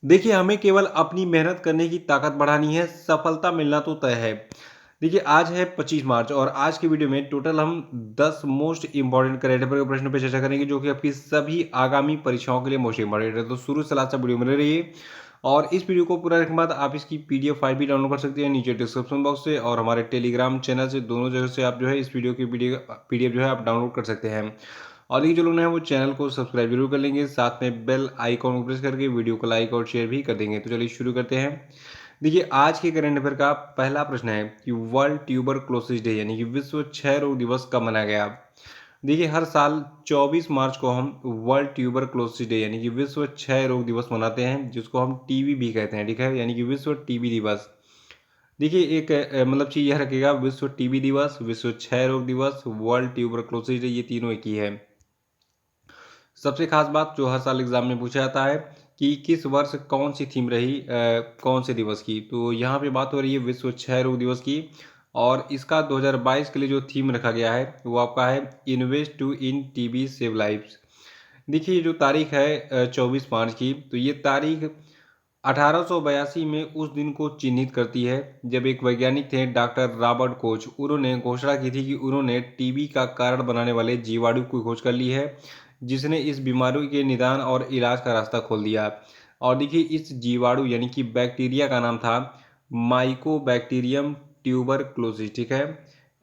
देखिए, हमें केवल अपनी मेहनत करने की ताकत बढ़ानी है, सफलता मिलना तो तय है। देखिए, आज है 25 मार्च और आज की वीडियो में टोटल हम 10 मोस्ट इम्पोर्टेंट करंट अफेयर के प्रश्नों पे चर्चा करेंगे, जो कि आपकी सभी आगामी परीक्षाओं के लिए मोस्ट इम्पोर्टेंट है। तो शुरू से लास्ट तक वीडियो में रहिए और इस वीडियो को पूरा देखने के बाद आप इसकी पीडीएफ फाइल भी डाउनलोड कर सकते हैं नीचे डिस्क्रिप्शन बॉक्स से और हमारे टेलीग्राम चैनल से, दोनों जगह से आप जो है इस वीडियो की पीडीएफ जो है आप डाउनलोड कर सकते हैं। और ये जो लोग हैं वो चैनल को सब्सक्राइब जरूर कर लेंगे, साथ में बेल आइकॉन को प्रेस करके वीडियो को लाइक और शेयर भी कर देंगे। तो चलिए शुरू करते हैं। देखिए, आज के करंट अफेयर का पहला प्रश्न है कि वर्ल्ड ट्यूबरक्लोसिस डे यानी कि विश्व क्षय रोग दिवस कब मनाया गया। देखिए, हर साल 24 मार्च को हम वर्ल्ड ट्यूबरक्लोसिस डे यानी कि विश्व क्षय रोग दिवस मनाते हैं, जिसको हम टीबी भी कहते हैं, ठीक है, यानी कि विश्व टीबी दिवस। देखिए, एक मतलब चीज़ यह रखिएगा, विश्व टीबी दिवस, विश्व क्षय रोग दिवस, वर्ल्ड ट्यूबरक्लोसिस डे, ये तीनों एक ही है। सबसे खास बात जो हर साल एग्जाम में पूछा जाता है कि किस वर्ष कौन सी थीम रही कौन से दिवस की, तो यहाँ पे बात हो रही है विश्व क्षय रोग दिवस की। और इसका 2022 के लिए जो थीम रखा गया है वो आपका है invest to in TB save lives. देखिए, जो तारीख है 24 मार्च की, तो ये तारीख 1882 में उस दिन को चिन्हित करती है जब एक वैज्ञानिक थे डॉक्टर रॉबर्ट कोच, उन्होंने घोषणा की थी कि उन्होंने टीबी का कारण बनाने वाले जीवाणु की खोज कर ली है, जिसने इस बीमारी के निदान और इलाज का रास्ता खोल दिया। और देखिए, इस जीवाणु यानी कि बैक्टीरिया का नाम था माइकोबैक्टीरियम ट्यूबरक्लोसिस, ठीक है।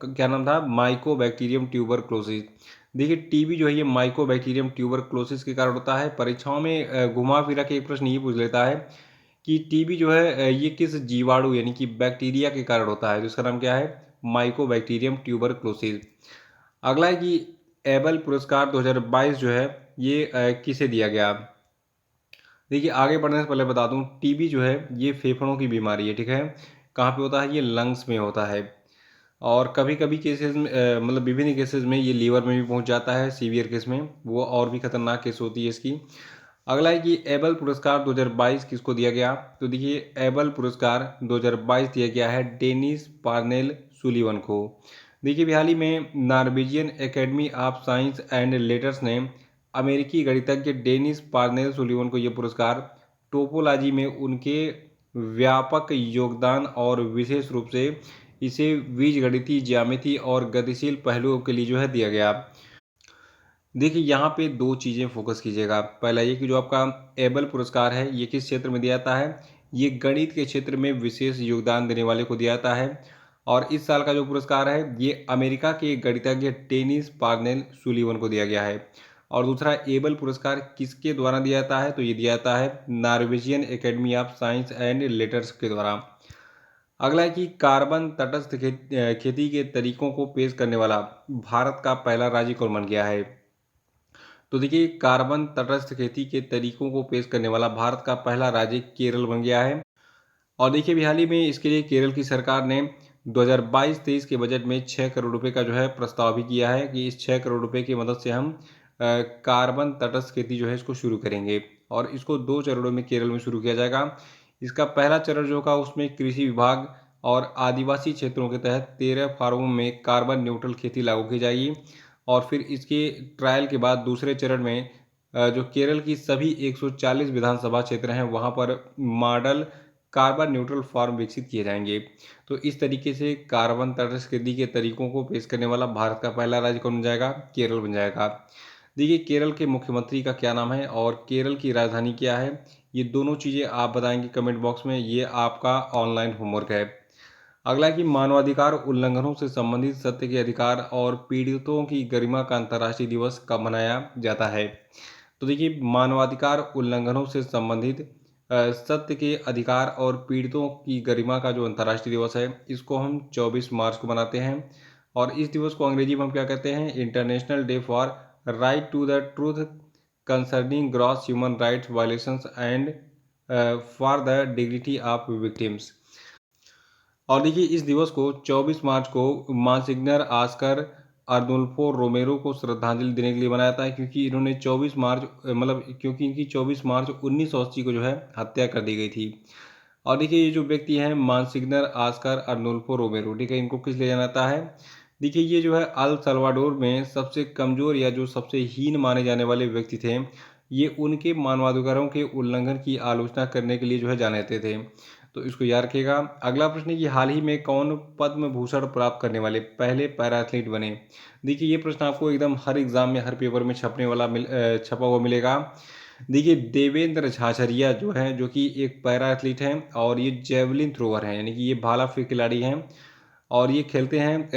क्या नाम था? Mycobacterium tuberculosis. देखिए, टीबी जो है ये माइकोबैक्टीरियम ट्यूबरक्लोसिस के कारण होता है। परीक्षाओं में घुमा फिरा के एक प्रश्न ये पूछ लेता है कि टीबी जो है ये किस जीवाणु यानी कि बैक्टीरिया के कारण होता है, तो इसका नाम क्या है? Mycobacterium tuberculosis. अगला है कि एबल पुरस्कार 2022 जो है ये किसे दिया गया। देखिए, आगे बढ़ने से पहले बता दूं, टीबी जो है ये फेफड़ों की बीमारी है, ठीक है। कहाँ पे होता है? ये लंग्स में होता है। और कभी कभी केसेस में मतलब विभिन्न केसेस में ये लीवर में भी पहुंच जाता है, सीवियर केस में वो और भी खतरनाक केस होती है इसकी। अगला है कि एबल पुरस्कार 2022 किसको दिया गया। तो देखिए, एबल पुरस्कार 2022 दिया गया है डेनिस पार्नेल सुलीवन को। देखिए, हाल ही में Norwegian academy of science and letters ने अमेरिकी गणितज्ञ डेनिस पार्नेल सुलीवन को यह पुरस्कार टोपोलॉजी में उनके व्यापक योगदान और विशेष रूप से इसे बीजगणितीय ज्यामिति और गतिशील पहलुओं के लिए जो है दिया गया। देखिए, यहाँ पे दो चीज़ें फोकस कीजिएगा। पहला ये कि जो आपका एबल पुरस्कार है ये किस क्षेत्र में दिया जाता है? ये गणित के क्षेत्र में विशेष योगदान देने वाले को दिया जाता है। और इस साल का जो पुरस्कार है ये अमेरिका के गणितज्ञ टेनिस पार्नेल सुलीवन को दिया गया है। और दूसरा, एबल पुरस्कार किसके द्वारा दिया जाता है? तो ये दिया जाता है Norwegian academy of science and letters के द्वारा। अगला है कि कार्बन तटस्थ खेती के तरीकों को पेश करने वाला भारत का पहला राज्य कौन बन गया है। तो देखिए, कार्बन तटस्थ खेती के तरीकों को पेश करने वाला भारत का पहला राज्य केरल बन गया है। और देखिए, हाल ही में इसके लिए केरल की सरकार ने 2022-23 के बजट में 6 करोड़ रुपए का जो है प्रस्ताव भी किया है कि इस 6 करोड़ रुपए की मदद से हम कार्बन तटस्थ खेती जो है इसको शुरू करेंगे। और इसको 2 चरणों में केरल में शुरू किया जाएगा। इसका पहला चरण जो होगा उसमें कृषि विभाग और आदिवासी क्षेत्रों के तहत 13 फार्मों में कार्बन न्यूट्रल खेती लागू की जाएगी। और फिर इसके ट्रायल के बाद दूसरे चरण में जो केरल की सभी 140 विधानसभा क्षेत्र हैं वहाँ पर मॉडल कार्बन न्यूट्रल फार्म विकसित किए जाएंगे। तो इस तरीके से कार्बन तटस्थ खेती के तरीकों को पेश करने वाला भारत का पहला राज्य कौन बन जाएगा? केरल बन जाएगा। देखिए, केरल के मुख्यमंत्री का क्या नाम है और केरल की राजधानी क्या है, ये दोनों चीज़ें आप बताएंगे कमेंट बॉक्स में, ये आपका ऑनलाइन होमवर्क है। अगला है कि मानवाधिकार उल्लंघनों से संबंधित सत्य के अधिकार और पीड़ितों की गरिमा का अंतर्राष्ट्रीय दिवस कब मनाया जाता है। तो देखिए, मानवाधिकार उल्लंघनों से संबंधित सत्य के अधिकार और पीड़ितों की गरिमा का जो अंतर्राष्ट्रीय दिवस है इसको हम 24 मार्च को मनाते हैं। और इस दिवस को अंग्रेजी में हम क्या कहते हैं? International day for right to the truth concerning gross human rights violations and for the dignity of victims. और देखिए, इस दिवस को 24 मार्च को मानसिग्नर आस्कर अर्नुल्फो रोमेरो को श्रद्धांजलि देने के लिए बनाया जाता है, क्योंकि इन्होंने 24 मार्च मतलब क्योंकि इनकी 24 मार्च 1980 को जो है हत्या कर दी गई थी। और देखिए, ये जो व्यक्ति हैं मानसिग्नर आस्कर अर्नुल्फो रोमेरो, ठीक है, इनको किस लिए जाना जाता है? देखिए, ये जो है अल सल्वाडोर में सबसे कमज़ोर या जो सबसे हीन माने जाने वाले व्यक्ति थे। ये उनके मानवाधिकारों के उल्लंघन की आलोचना करने के लिए जो है जाने जाते थे। तो इसको याद रखिएगा। अगला प्रश्न है कि हाल ही में कौन पद्म भूषण प्राप्त करने वाले पहले पैरा एथलीट बने। देखिए ये प्रश्न आपको एकदम हर एग्जाम में हर पेपर में छपने वाला छपा हुआ मिलेगा। देखिए देवेंद्र झाझरिया जो हैं, जो कि एक पैरा एथलीट हैं और ये जेवलिन थ्रोवर हैं, यानी कि ये भाला फेंक खिलाड़ी हैं और ये खेलते हैं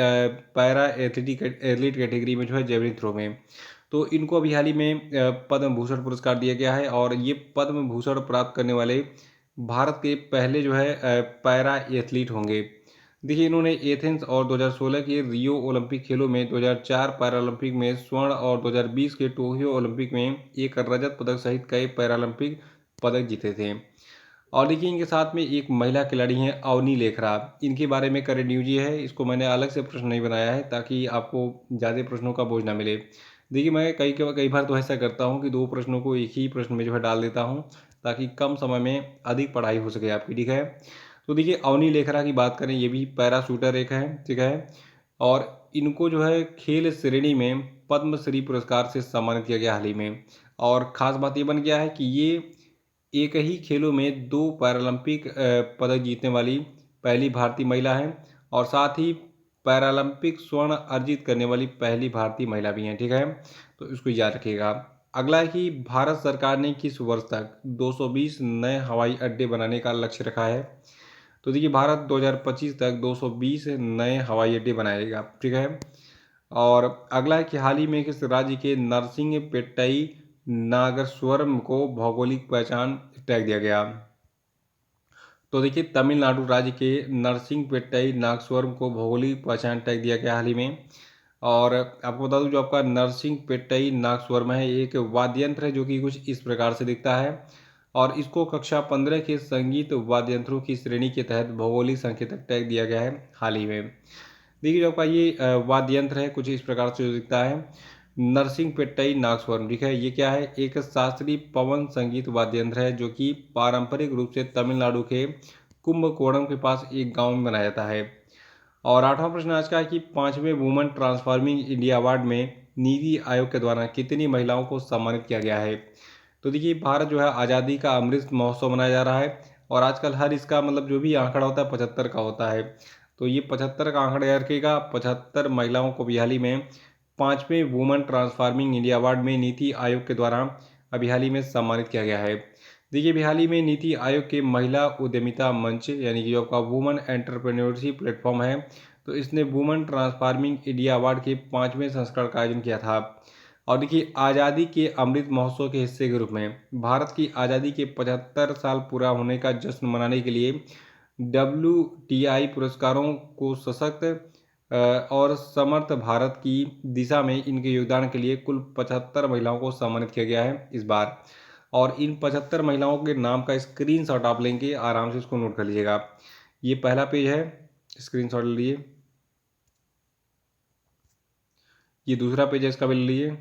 पैरा एथलीट कैटेगरी में जो है जेवलिन थ्रो में। तो इनको अभी हाल ही में पद्म भूषण पुरस्कार दिया गया है और ये पद्म भूषण प्राप्त करने वाले भारत के पहले जो है पैरा एथलीट होंगे। देखिए इन्होंने एथेंस और 2016 के रियो ओलंपिक खेलों में, 2004 पैरालंपिक में स्वर्ण और 2020 के टोक्यो ओलंपिक में एक रजत पदक सहित कई पैरालंपिक पदक जीते थे। और देखिए इनके साथ में एक महिला खिलाड़ी हैं अवनी लेखरा। इनके बारे में करंट न्यूज ये है, इसको मैंने अलग से प्रश्न नहीं बनाया है ताकि आपको ज़्यादा प्रश्नों का बोझ ना मिले। देखिए मैं कई बार तो ऐसा करता हूँ कि दो प्रश्नों को एक ही प्रश्न में जो है डाल देता हूँ ताकि कम समय में अधिक पढ़ाई हो सके आपकी, ठीक है। तो देखिए अवनी लेखरा की बात करें, ये भी पैरा शूटर एक है, ठीक है। और इनको जो है खेल श्रेणी में पद्मश्री पुरस्कार से सम्मानित किया गया हाल ही में। और ख़ास बात ये बन गया है कि ये एक ही खेलों में 2 पैरालंपिक पदक जीतने वाली पहली भारतीय महिला हैं और साथ ही पैरालंपिक स्वर्ण अर्जित करने वाली पहली भारतीय महिला भी हैं, ठीक है। तो इसको याद रखिएगा। अगला है कि भारत सरकार ने किस वर्ष तक 220 नए हवाई अड्डे बनाने का लक्ष्य रखा है। तो देखिए भारत 2025 तक 220 नए हवाई अड्डे बनाएगा, ठीक है। और अगला है कि हाल ही में किस राज्य के नरसिंहपेट्टई नागेश्वरम को भौगोलिक पहचान टैग दिया गया। तो देखिए तमिलनाडु राज्य के नरसिंहपेट्टई नागेश्वरम को भौगोलिक पहचान टैग दिया गया हाल ही में। और आपको बता दूं जो आपका नरसिंहपेट्टई नागेश्वरम है, एक वाद्य यंत्र है जो कि कुछ इस प्रकार से दिखता है और इसको कक्षा 15 के संगीत वाद्य यंत्रों की श्रेणी के तहत भौगोलिक संकेतक टैग दिया गया है हाल ही में। देखिए जो आपका ये वाद्य यंत्र है कुछ इस प्रकार से जो दिखता है, नरसिंहपेट्टई नागेश्वरम, ठीक है। ये क्या है, एक शास्त्रीय पवन संगीत वाद्य यंत्र है जो कि पारंपरिक रूप से तमिलनाडु के कुंभकोणम के पास एक गांव में बनाया जाता है। और आठवां प्रश्न आज का है कि 5वें वुमेन ट्रांसफॉर्मिंग इंडिया अवार्ड में नीति आयोग के द्वारा कितनी महिलाओं को सम्मानित किया गया है। तो देखिए भारत जो है आज़ादी का अमृत महोत्सव मनाया जा रहा है और आजकल हर इसका मतलब जो भी आंकड़ा होता है 75 का होता है। तो ये 75 का आंकड़ा याद रखिएगा। 75 महिलाओं को भी हाल ही में 5वें वुमेन ट्रांसफॉर्मिंग इंडिया अवार्ड में नीति आयोग के द्वारा अभी हाल ही में सम्मानित किया गया है। देखिए अभी हाल ही में नीति आयोग के महिला उद्यमिता मंच, यानी कि जो आपका वुमेन एंटरप्रेन्योरशिप प्लेटफॉर्म है, तो इसने वुमेन ट्रांसफॉर्मिंग इंडिया अवार्ड के 5वें संस्करण का आयोजन किया था। और देखिए आज़ादी के अमृत महोत्सव के हिस्से के रूप में भारत की आज़ादी के 75 साल पूरा होने का जश्न मनाने के लिए WTI पुरस्कारों को सशक्त और समर्थ भारत की दिशा में इनके योगदान के लिए कुल 75 महिलाओं को सम्मानित किया गया है इस बार। और इन 75 महिलाओं के नाम का स्क्रीनशॉट आप लेंगे, आराम से इसको नोट कर लीजिएगा। ये पहला पेज है, स्क्रीनशॉट ले लिए। ये दूसरा पेज है, इसका भी ले लिए।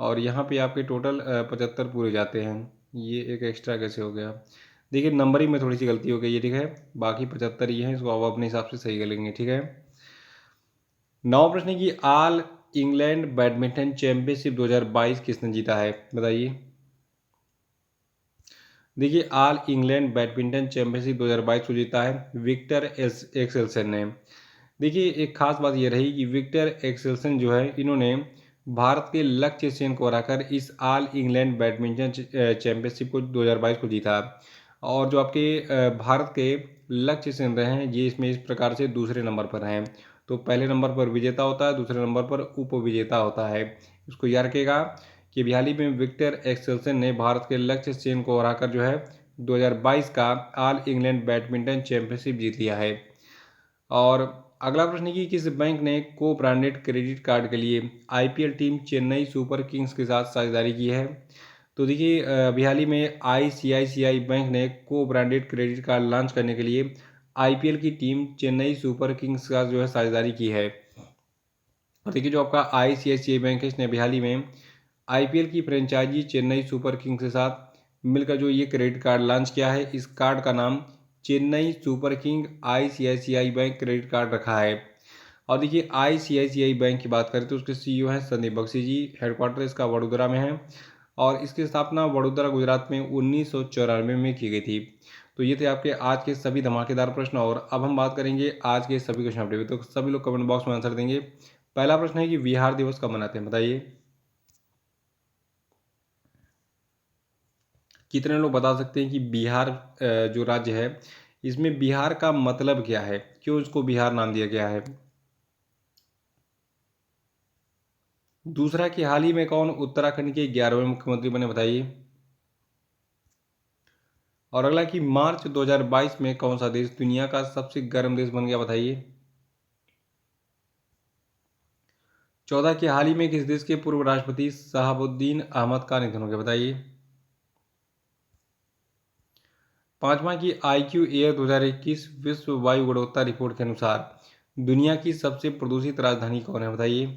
और यहाँ पे आपके टोटल 75 पूरे जाते हैं। ये एक एक्स्ट्रा कैसे हो गया, देखिए नंबरिंग में थोड़ी सी गलती हो गई है, ठीक है। बाकी 75 ये हैं, इसको आप अपने हिसाब से सही कर लेंगे, ठीक है। 9वां प्रश्न है कि ऑल इंग्लैंड बैडमिंटन चैंपियनशिप 2022 किसने जीता है, बताइए। देखिए ऑल इंग्लैंड बैडमिंटन चैंपियनशिप 2022 को जीता है विक्टर एक्सेल्सन ने। देखिए एक खास बात यह रही कि विक्टर एक्सेल्सन जो है, इन्होंने भारत के लक्ष्य सेन को हराकर इस ऑल इंग्लैंड बैडमिंटन चैंपियनशिप को 2022 को जीता। और जो आपके भारत के लक्ष्य सेन रहे हैं, ये इसमें इस प्रकार से दूसरे नंबर पर हैं। तो पहले नंबर पर विजेता होता है, दूसरे नंबर पर उपविजेता होता है। इसको याद रखिएगा कि हाल ही में विक्टर एक्सेल्सन ने भारत के लक्ष्य सेन को हराकर जो है 2022 का ऑल इंग्लैंड बैडमिंटन चैंपियनशिप जीत लिया है। और अगला प्रश्न है कि किस बैंक ने को ब्रांडेड क्रेडिट कार्ड के लिए IPL team Chennai super Kings के साथ साझेदारी की है। तो देखिए अभी हाल ही में ICICI बैंक ने को ब्रांडेड क्रेडिट कार्ड लॉन्च करने के लिए IPL की टीम चेन्नई सुपर किंग्स का जो है साझेदारी की है। और देखिए जो आपका ICICI बैंक है, इसने अभी हाल ही में IPL की फ्रेंचाइजी चेन्नई सुपर किंग्स के साथ मिलकर जो ये क्रेडिट कार्ड लॉन्च किया है, इस कार्ड का नाम Chennai super king ICICI bank credit card रखा है। और देखिए आईसीआईसीआई बैंक की बात करें तो उसके सीईओ हैं संदीप बख्शी जी। हेडक्वार्टर इसका वडोदरा में है और इसकी स्थापना वडोदरा गुजरात में 1994 में की गई थी। तो ये थे आपके आज के सभी धमाकेदार प्रश्न और अब हम बात करेंगे आज के सभी क्वेश्चन अपडेट। तो सभी लोग कमेंट बॉक्स में आंसर देंगे। पहला प्रश्न है कि बिहार दिवस कब मनाते हैं, बताइए। कितने लोग बता सकते हैं कि बिहार जो राज्य है इसमें बिहार का मतलब क्या है, क्यों इसको बिहार नाम दिया गया है। दूसरा कि हाल ही में कौन उत्तराखंड के 11वें मुख्यमंत्री बने, बताइए। और अगला कि मार्च 2022 में कौन सा देश दुनिया का सबसे गर्म देश बन गया, बताइए। 14 कि हाल ही में किस देश के पूर्व राष्ट्रपति शहाबुद्दीन अहमद का निधन हो गया, बताइए। पांचवा की IQ एयर 2021 विश्व वायु गुणवत्ता रिपोर्ट के अनुसार दुनिया की सबसे प्रदूषित राजधानी कौन है, बताइए।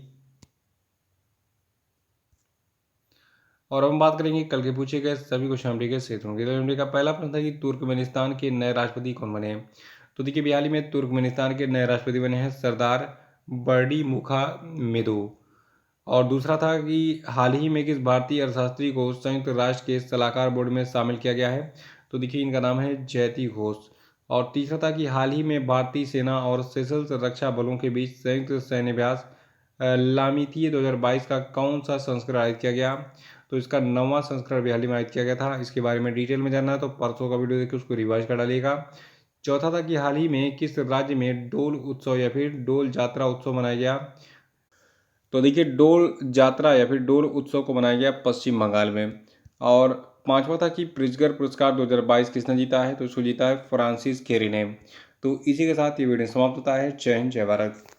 और अब हम बात करेंगे कल के पूछे गए सभी क्वेश्चन के क्षेत्रों की। तो का पहला प्रश्न था कि तुर्कमेनिस्तान के नए राष्ट्रपति कौन बने हैं। तो देखिए हाल ही में तुर्कमेनिस्तान के नए राष्ट्रपति बने हैं सरदार बर्डी मुखा मेदो। और दूसरा था कि हाल ही में किस भारतीय अर्थशास्त्री को संयुक्त राष्ट्र के सलाहकार बोर्ड में शामिल किया गया है। तो देखिए इनका नाम है जयति घोष। और तीसरा था कि हाल ही में भारतीय सेना और सेशल्स रक्षा बलों के बीच संयुक्त सैन्य अभ्यास लामितीय 2022 का कौन सा संस्करण आयोजित किया गया। तो इसका 9वां संस्करण भी हाल ही में आयोजित किया गया था। इसके बारे में डिटेल में जानना है तो परसों का वीडियो देखिए, उसको रिवाइज कर डालिएगा। चौथा था कि हाल ही में किस राज्य में डोल उत्सव या फिर डोल जात्रा उत्सव मनाया गया। तो देखिए डोल जात्रा या फिर डोल उत्सव को मनाया गया पश्चिम बंगाल में। और पांचवा था कि प्रिज्गर पुरस्कार 2022 किसने जीता है। तो इसको जीता है फ्रांसिस केरी ने। तो इसी के साथ ये वीडियो समाप्त होता है। जय हिंद, जय भारत।